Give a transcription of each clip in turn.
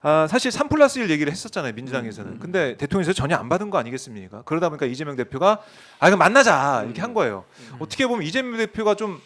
사실 3+1 얘기를 했었잖아요, 민주당에서는. 근데 대통령에서 전혀 안 받은 거 아니겠습니까? 그러다 보니까 이재명 대표가 그럼 만나자 이렇게 한 거예요. 어떻게 보면 이재명 대표가 좀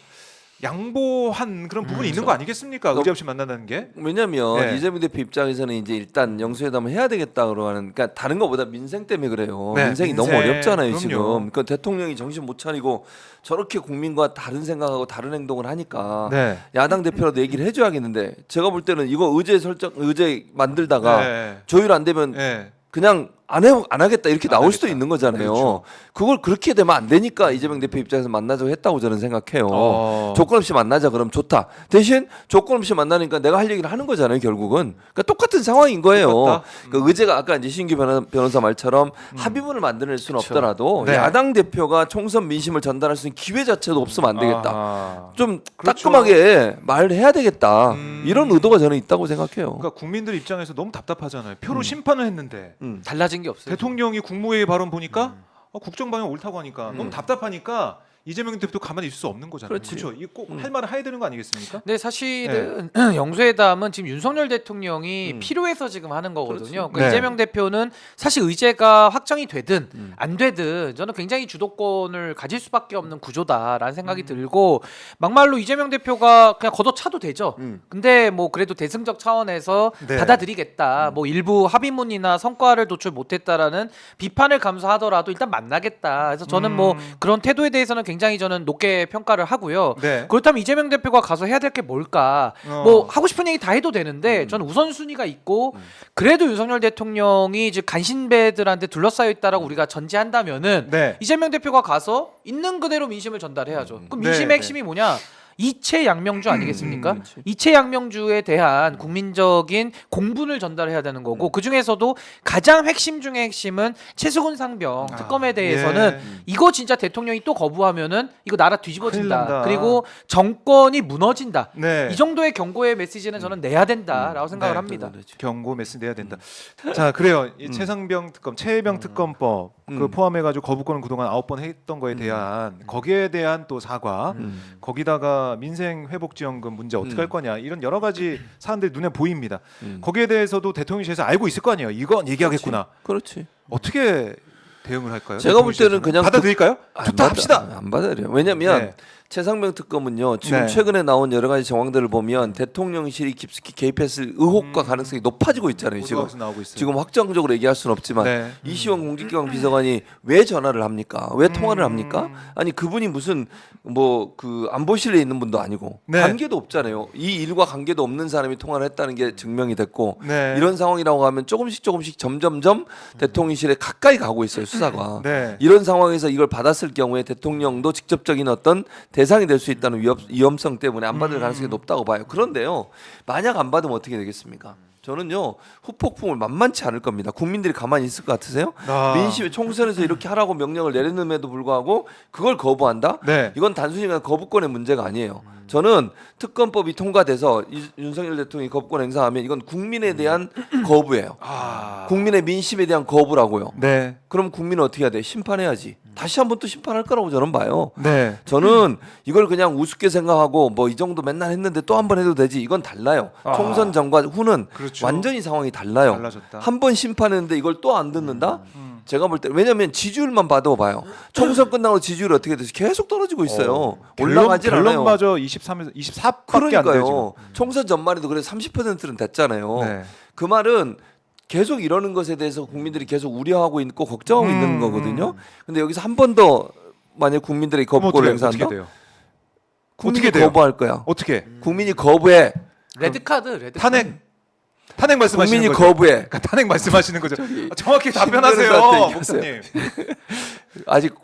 양보한 그런 부분이 있는 거 아니겠습니까? 의제 없이 만난다는 게. 왜냐면 네. 이재명 대표 입장에서는 이제 일단 영수회담을 해야 되겠다 그러는, 그러니까 다른 것보다 민생 때문에 그래요. 네, 민생이 민생. 너무 어렵잖아요. 그럼요. 지금. 그러니까 대통령이 정신 못 차리고 저렇게 국민과 다른 생각하고 다른 행동을 하니까 네. 야당 대표라도 얘기를 해줘야겠는데, 제가 볼 때는 이거 의제 만들다가 네. 조율 안 되면 네. 그냥 안 하겠다 이렇게 나올 수도 있는 거잖아요. 그렇죠. 그걸 그렇게 되면 안 되니까 이재명 대표 입장에서 만나자고 했다고 저는 생각해요. 조건 없이 만나자 그럼 좋다. 대신 조건 없이 만나니까 내가 할 얘기를 하는 거잖아요. 결국은. 그러니까 똑같은 상황인 거예요. 똑같다? 그러니까 의제가 아까 이제 신규 변호사 말처럼 합의문을 만들어낼 수는 그쵸. 없더라도 네. 야당 대표가 총선 민심을 전달할 수 있는 기회 자체도 없으면 안 되겠다. 아하. 좀 그렇죠. 따끔하게 말해야 되겠다. 이런 의도가 저는 있다고 생각해요. 그러니까 국민들 입장에서 너무 답답하잖아요. 표로 심판을 했는데 달라진 게 없어요. 대통령이 국무회의 발언 보니까 국정 방향 옳다고 하니까 너무 답답하니까 이재명 대표도 가만히 있을 수 없는 거잖아요. 그렇지. 그렇죠. 이 꼭 할 말을 해야 되는 거 아니겠습니까? 근데 사실은 영수회담은 지금 윤석열 대통령이 필요해서 지금 하는 거거든요. 그러니까 네. 이재명 대표는 사실 의제가 확정이 되든 안 되든 저는 굉장히 주도권을 가질 수밖에 없는 구조다라는 생각이 들고, 막말로 이재명 대표가 그냥 걷어차도 되죠. 근데 뭐 그래도 대승적 차원에서 네. 받아들이겠다. 뭐 일부 합의문이나 성과를 도출 못했다라는 비판을 감수하더라도 일단 만나겠다. 그래서 저는 뭐 그런 태도에 대해서는 굉장히 저는 높게 평가를 하고요. 네. 그렇다면 이재명 대표가 가서 해야 될 게 뭘까? 뭐 하고 싶은 얘기 다 해도 되는데 저는 우선순위가 있고 그래도 윤석열 대통령이 이제 간신배들한테 둘러싸여 있다라고 우리가 전제한다면은 네. 이재명 대표가 가서 있는 그대로 민심을 전달해야죠. 그럼 네, 민심의 네. 핵심이 뭐냐? 이채양명주 아니겠습니까? 이채양명주에 대한 국민적인 공분을 전달해야 되는 거고, 그 중에서도 가장 핵심 중의 핵심은 최수근 상병 특검에 대해서는 이거 진짜 대통령이 또 거부하면은 이거 나라 큰일 뒤집어진다. 난다. 그리고 정권이 무너진다. 네. 이 정도의 경고의 메시지는 저는 내야 된다라고 생각을 네, 합니다. 경고 메시지 내야 된다. 자, 그래요. 이 최상병 특검, 최혜병 특검법 그 포함해가지고 거부권을 그동안 9번 했던 거에 대한 거기에 대한 또 사과, 거기다가 민생 회복지원금 문제 어떻게 할 거냐 이런 여러 가지 사안들이 눈에 보입니다. 거기에 대해서도 대통령실에서 알고 있을 거 아니에요. 이건 얘기하겠구나. 그렇지. 어떻게 대응을 할까요? 제가 볼 때는 대통령실에서는? 그냥 받아들일까요? 안 좋다 받아- 합시다. 안 받아들여요. 왜냐면 네. 최상병 특검은요. 지금 네. 최근에 나온 여러 가지 정황들을 보면 대통령실이 깊숙이 개입했을 의혹과 가능성이 높아지고 있잖아요. 지금 보도가서 나오고 있어요. 지금 확정적으로 얘기할 수는 없지만 네. 이시원 공직기관 비서관이 왜 전화를 합니까? 왜 통화를 합니까? 아니 그분이 무슨 뭐 그 안보실에 있는 분도 아니고 네. 관계도 없잖아요. 이 일과 관계도 없는 사람이 통화를 했다는 게 증명이 됐고 네. 이런 상황이라고 하면 조금씩 점점점 대통령실에 가까이 가고 있어요. 수사가. 네. 이런 상황에서 이걸 받았을 경우에 대통령도 직접적인 어떤 대상이 될 수 있다는 위험성 때문에 안 받을 가능성이 높다고 봐요. 그런데요, 만약 안 받으면 어떻게 되겠습니까? 저는요, 후폭풍을 만만치 않을 겁니다. 국민들이 가만히 있을 것 같으세요? 민심의 총선에서 이렇게 하라고 명령을 내렸음에도 불구하고 그걸 거부한다? 네. 이건 단순히 그냥 거부권의 문제가 아니에요. 저는 특검법이 통과돼서 윤석열 대통령이 거부권 행사하면 이건 국민에 대한 거부예요. 국민의 민심에 대한 거부라고요. 네. 그럼 국민은 어떻게 해야 돼? 심판해야지. 다시 한번 또 심판할 거라고 저는 봐요. 네. 저는 이걸 그냥 우습게 생각하고 뭐 이 정도 맨날 했는데 또 한 번 해도 되지, 이건 달라요. 총선 전과 후는 그렇죠. 완전히 상황이 달라요. 달라졌다. 한 번 심판했는데 이걸 또 안 듣는다? 제가 볼 때 왜냐면 지지율만 봐봐요. 총선 끝나고 지지율이 어떻게 돼서 계속 떨어지고 있어요. 올라가질 않아요. 결론마저 23에서 24밖에 안 돼요. 그러니까요. 총선 전말에도 그래 30%는 됐잖아요. 네. 그 말은 계속 이러는 것에 대해서 국민들이 계속 우려하고 있고 걱정하고 있는 거거든요. 근데 여기서 한 번 더 만약 국민들이 거부권을 행사한다? 어떻게 돼요? 국민이 어떻게 돼요? 거부할 거야. 어떻게? 국민이 거부해. 레드카드. 탄핵 말씀하시는 국민이 거죠? 거부해. 그러니까 탄핵 말씀하시는 거죠. 정확히 김 답변하세요, 변호사한테 목사님. 아직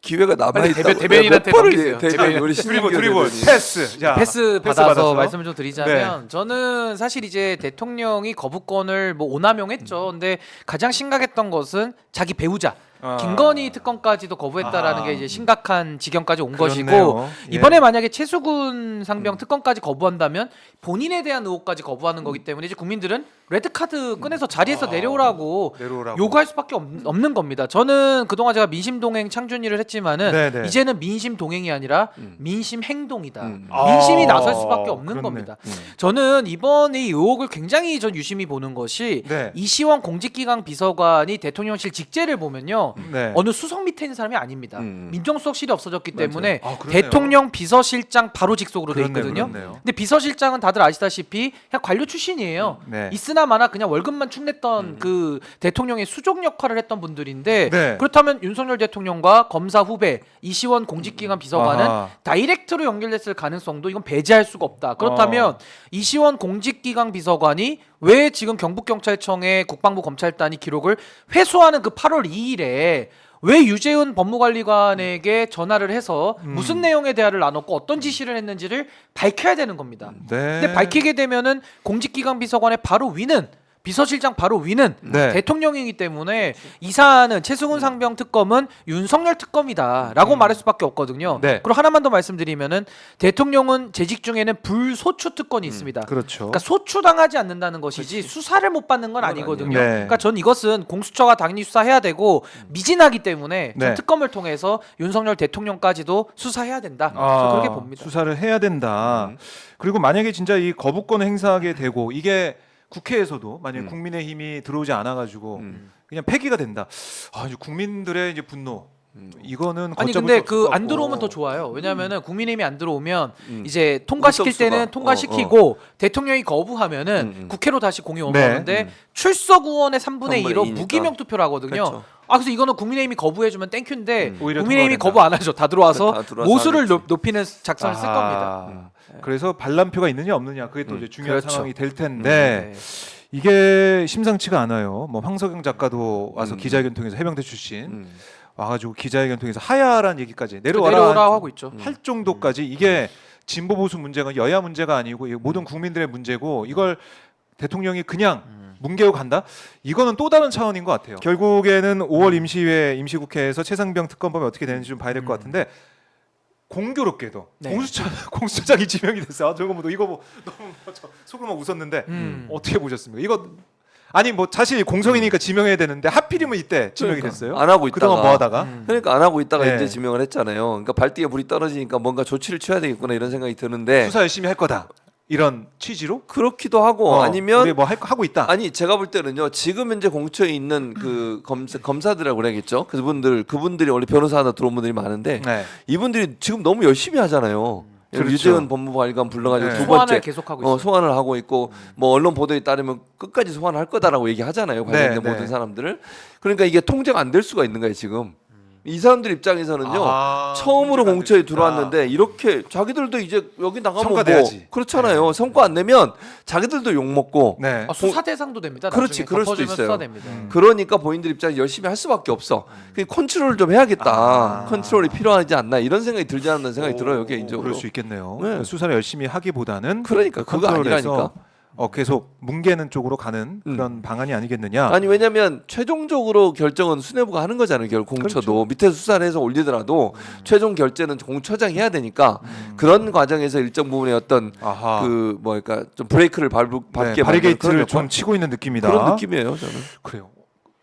기회가 남아 있다. 대변인한테 넘기세요. 우리 드리블 패스. 자, 패스 패스 받아서 받았어. 말씀을 좀 드리자면 저는 사실 이제 대통령이 거부권을 뭐 오남용했죠. 근데 가장 심각했던 것은 자기 배우자 김건희 특검까지도 거부했다라는 게 이제 심각한 지경까지 온 것이고 그렇네요. 예. 이번에 만약에 최수근 상병 특검까지 거부한다면 본인에 대한 의혹까지 거부하는 거기 때문에 이제 국민들은 레드카드 꺼내서 자리에서 내려오라고 요구할 수밖에 없는 겁니다. 저는 그동안 제가 민심동행 창준이를 했지만은 네네. 이제는 민심동행이 아니라 민심행동이다. 아, 민심이 나설 수밖에 없는 그렇네. 겁니다. 저는 이번 이 의혹을 굉장히 전 유심히 보는 것이 네. 이시원 공직기강 비서관이 대통령실 직제를 보면요. 네. 어느 수석 밑에 있는 사람이 아닙니다. 민정수석실이 없어졌기 맞아요. 때문에 아, 그러네요. 대통령 비서실장 바로 직속으로 돼 그렇네요, 있거든요. 그렇네요. 근데 비서실장은 다들 아시다시피 그냥 관료 출신이에요. 네. 있으나 마나 그냥 월급만 축냈던 그 대통령의 수족 역할을 했던 분들인데 네. 그렇다면 윤석열 대통령과 검사 후배 이시원 공직기관 비서관은 아하. 다이렉트로 연결됐을 가능성도 이건 배제할 수가 없다. 그렇다면 이시원 공직기강 비서관이 왜 지금 경북경찰청의 국방부 검찰단이 기록을 회수하는 그 8월 2일에 왜 유재은 법무관리관에게 전화를 해서 무슨 내용의 대화를 나눴고 어떤 지시를 했는지를 밝혀야 되는 겁니다. 네. 근데 밝히게 되면은 공직기강 비서관의 바로 위는 비서실장 바로 위는 네. 대통령이기 때문에 이 사안은 최승훈 상병 특검은 윤석열 특검이다라고 말할 수밖에 없거든요. 네. 그리고 하나만 더 말씀드리면은 대통령은 재직 중에는 불소추 특권이 있습니다. 그렇죠. 그러니까 소추당하지 않는다는 것이지 수사를 못 받는 건 아니거든요. 네. 그러니까 전 이것은 공수처가 당연히 수사해야 되고 미진하기 때문에 전 네. 특검을 통해서 윤석열 대통령까지도 수사해야 된다. 저는 그렇게 봅니다. 수사를 해야 된다. 그리고 만약에 진짜 이 거부권을 행사하게 되고 이게 국회에서도 만약 에 국민의힘이 들어오지 않아가지고 그냥 폐기가 된다. 아, 이제 국민들의 이제 분노. 이거는 아니 걷잡을 근데 수 없을 그 것 안 같고. 들어오면 더 좋아요. 왜냐하면은 국민의힘이 안 들어오면 이제 통과시킬 의석수가. 때는 통과시키고 대통령이 거부하면은 국회로 다시 공이 오는데 출석 의원의 3분의 1로 2니까. 무기명 투표를 하거든요. 그렇죠. 그래서 이거는 국민의힘이 거부해주면 땡큐인데 오히려 국민의힘이 통과가 거부 안 하죠. 다 들어와서 다 들어와서 모수를 하겠지. 높이는 작전을 쓸 겁니다. 아하. 그래서 반란표가 있느냐 없느냐 그게 또 이제 중요한 그렇죠. 상황이 될 텐데 이게 심상치가 않아요. 뭐 황석영 작가도 와서 기자회견 통해서 해병대 출신 와가지고 기자회견 통해서 하야라는 얘기까지 내려오라 하고 있죠. 할 정도까지 이게 진보 보수 문제가 여야 문제가 아니고 이게 모든 국민들의 문제고 이걸 대통령이 그냥 뭉개고 간다? 이거는 또 다른 차원인 것 같아요. 결국에는 5월 임시회 임시국회에서 최상병 특검법이 어떻게 되는지 좀 봐야 될 것 같은데 공교롭게도 네. 공수처장이 지명이 됐어요. 저거 뭐 이거 뭐 너무 속으로만 웃었는데 어떻게 보셨습니까? 이거 아니 뭐 사실 공석이니까 지명해야 되는데 하필이면 이때 지명이 그러니까. 됐어요. 안 하고 그동안 있다가. 뭐 하다가 그러니까 안 하고 있다가 네. 이제 지명을 했잖아요. 그러니까 발뒤에 불이 떨어지니까 뭔가 조치를 취해야 되겠구나 이런 생각이 드는데 수사 열심히 할 거다 이런 취지로 그렇기도 하고 우리 아니면 뭐 하고 있다. 아니 제가 볼 때는요 지금 현재 공처에 있는 그 검사들이라고 그래야겠죠. 그분들이 원래 변호사 하나 들어온 분들이 많은데 네. 이분들이 지금 너무 열심히 하잖아요. 그렇죠. 유재은 법무관리관 불러가지고 네. 두 소환을 번째 계속하고 있어요. 소환을 하고 있고 뭐 언론 보도에 따르면 끝까지 소환할 거다라고 얘기하잖아요. 관련된 네, 모든 네. 사람들을. 그러니까 이게 통제가 안 될 수가 있는 거예요 지금. 이 사람들 입장에서는요 처음으로 문제가 안 공처에 됐다. 들어왔는데 이렇게 자기들도 이제 여기 나가면 성과 뭐 내야지. 그렇잖아요. 성과 안 내면 자기들도 욕 먹고 네. 수사 대상도 됩니다. 그렇지, 나중에 그럴 수도 덮어주면 있어요. 수사됩니다. 그러니까 본인들 입장에 열심히 할 수밖에 없어. 그 컨트롤을 좀 해야겠다. 컨트롤이 필요하지 않나 이런 생각이 들지 않는 생각이 들어요 개인적으로. 그럴 수 있겠네요. 네. 수사를 열심히 하기보다는 그러니까 그거 컨트롤해서 아니라니까. 계속 뭉개는 쪽으로 가는 그런 방안이 아니겠느냐. 아니 왜냐면 최종적으로 결정은 수뇌부가 하는 거잖아요. 결국 공처도 그렇죠. 밑에서 수사를 해서 올리더라도 최종 결제는 공처장이 해야 되니까 그런 과정에서 일정 부분의 어떤 아하. 그 뭐랄까 좀 브레이크를 밟게 네, 만드는 그런 바리게이트를 역할? 좀 치고 있는 느낌이다. 그런 느낌이에요 저는. 그래요.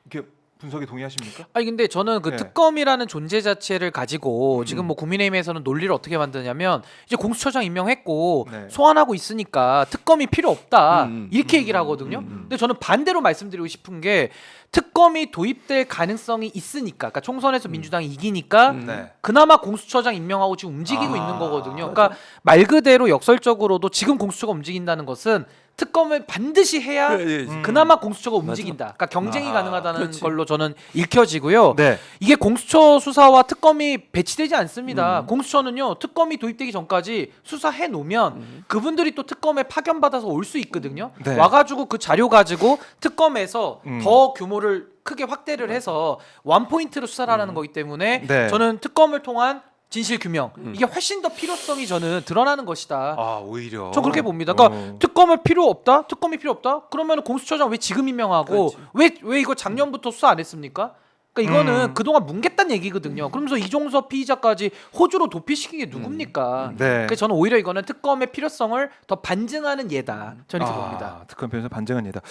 이게 분석에 동의하십니까? 아니 근데 저는 그 네. 특검이라는 존재 자체를 가지고 지금 뭐 국민의힘에서는 논리를 어떻게 만드냐면 이제 공수처장 임명했고 네. 소환하고 있으니까 특검이 필요 없다 이렇게 얘기를 하거든요. 근데 저는 반대로 말씀드리고 싶은 게 특검이 도입될 가능성이 있으니까, 그러니까 총선에서 민주당이 이기니까 네. 그나마 공수처장 임명하고 지금 움직이고 있는 거거든요. 그러니까 말 그대로 역설적으로도 지금 공수처가 움직인다는 것은 특검을 반드시 해야 그나마 공수처가 움직인다. 그러니까 경쟁이 가능하다는 그렇지. 걸로 저는 읽혀지고요. 네. 이게 공수처 수사와 특검이 배치되지 않습니다. 공수처는요 특검이 도입되기 전까지 수사해 놓으면 그분들이 또 특검에 파견받아서 올 수 있거든요. 네. 와가지고 그 자료 가지고 특검에서 더 규모를 크게 확대를 해서 원 포인트로 수사를 하는 거기 때문에 네. 저는 특검을 통한 진실 규명 이게 훨씬 더 필요성이 저는 드러나는 것이다. 아 오히려. 전 그렇게 봅니다. 그러니까 특검이 필요 없다. 그러면 공수처장 왜 지금 임명하고 왜 이거 작년부터 수사 안 했습니까? 그러니까 이거는 그동안 뭉갰다는 얘기거든요. 그러면서 이종섭 피의자까지 호주로 도피시킨 게 누굽니까? 네. 그래서 저는 오히려 이거는 특검의 필요성을 더 반증하는 예다. 저는 이렇게 봅니다. 특검 편에서 반증한 예다.